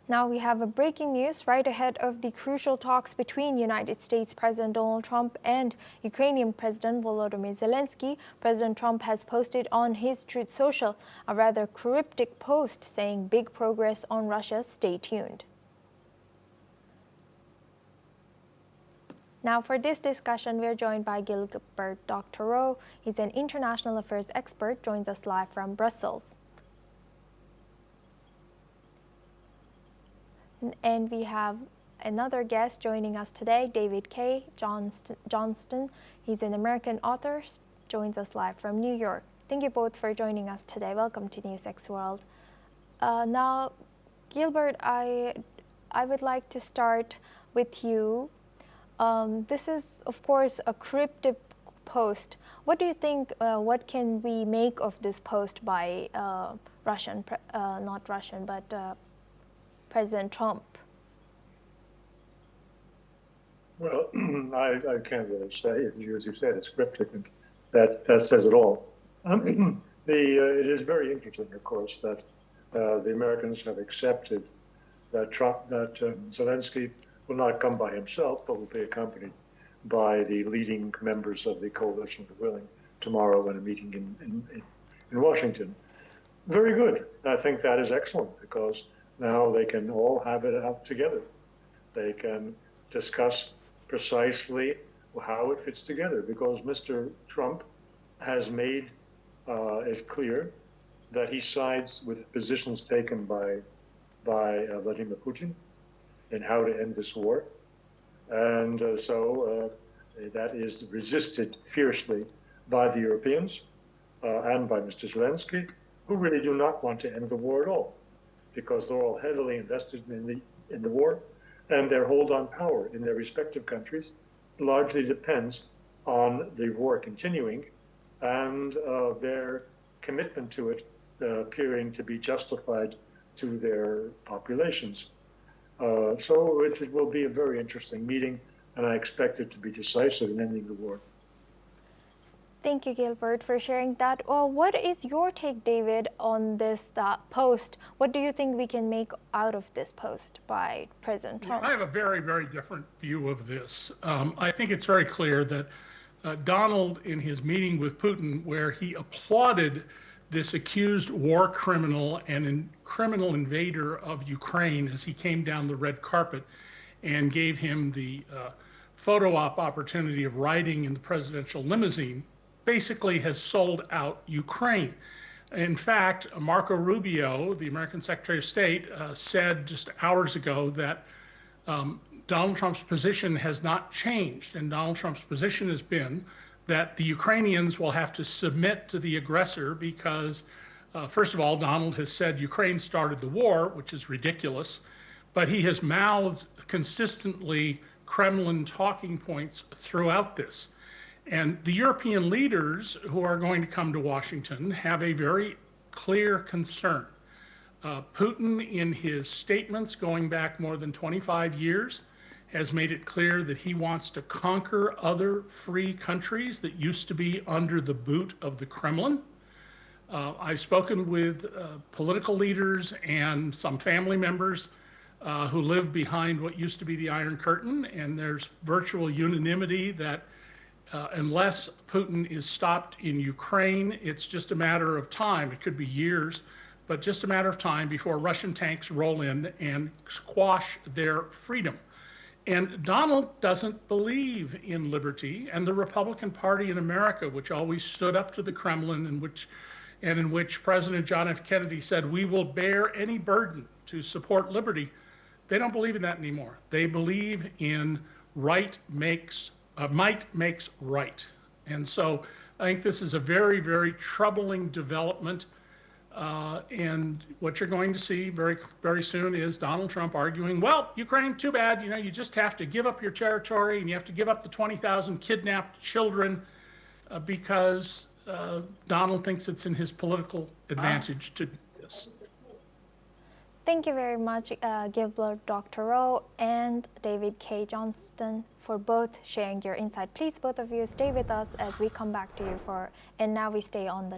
Now we have a breaking news right ahead of the crucial talks between United States President Donald Trump and Ukrainian President Volodymyr Zelenskyy. President Trump has posted on his Truth Social a rather cryptic post saying big progress on Russia, stay tuned. Now for this discussion, we are joined by Gilbert Doctorow. He's an international affairs expert, joins us live from Brussels. And we have another guest joining us today, David K. Johnston. He's an American author, joins us live from New York. Thank you both for joining us today. Welcome to NewsX World. Now, Gilbert, I would like to start with you. This is, of course, a cryptic post. What do you think, what can we make of this post by President Trump? Well, I can't really say. As you said, it's cryptic, and that says it all. It is very interesting, of course, that the Americans have accepted that Zelenskyy will not come by himself, but will be accompanied by the leading members of the coalition of the willing tomorrow in a meeting in Washington. Very good. I think that is excellent, because now they can all have it out together. They can discuss precisely how it fits together, because Mr. Trump has made it clear that he sides with positions taken by Vladimir Putin in how to end this war. And so that is resisted fiercely by the Europeans and by Mr. Zelenskyy, who really do not want to end the war at all, because they're all heavily invested in the war, and their hold on power in their respective countries largely depends on the war continuing and their commitment to it appearing to be justified to their populations. So it will be a very interesting meeting, and I expect it to be decisive in ending the war. Thank you, Gilbert, for sharing that. Well, what is your take, David, on this post? What do you think we can make out of this post by President Trump? I have a very, very different view of this. I think it's very clear that Donald, in his meeting with Putin, where he applauded this accused war criminal and criminal invader of Ukraine as he came down the red carpet and gave him the photo op opportunity of riding in the presidential limousine, basically has sold out Ukraine. In fact, Marco Rubio, the American Secretary of State, said just hours ago that Donald Trump's position has not changed. And Donald Trump's position has been that the Ukrainians will have to submit to the aggressor because, first of all, Donald has said Ukraine started the war, which is ridiculous, but he has mouthed consistently Kremlin talking points throughout this. And the European leaders who are going to come to Washington have a very clear concern. Putin, in his statements going back more than 25 years, has made it clear that he wants to conquer other free countries that used to be under the boot of the Kremlin. I've spoken with political leaders and some family members who live behind what used to be the Iron Curtain, and there's virtual unanimity that unless Putin is stopped in Ukraine, it's just a matter of time. It could be years, but just a matter of time before Russian tanks roll in and squash their freedom. And Donald doesn't believe in liberty, and the Republican Party in America, which always stood up to the Kremlin, and in which President John F. Kennedy said, "We will bear any burden to support liberty," they don't believe in that anymore. They believe in might makes right. And so I think this is a very, very troubling development. And what you're going to see very, very soon is Donald Trump arguing, well, Ukraine, too bad. You know, you just have to give up your territory and you have to give up the 20,000 kidnapped children because Donald thinks it's in his political advantage to do this. Thank you very much, Gilbert Doctorow and David K. Johnston, for both sharing your insight. Please, both of you, stay with us as we come back to you and now we stay on the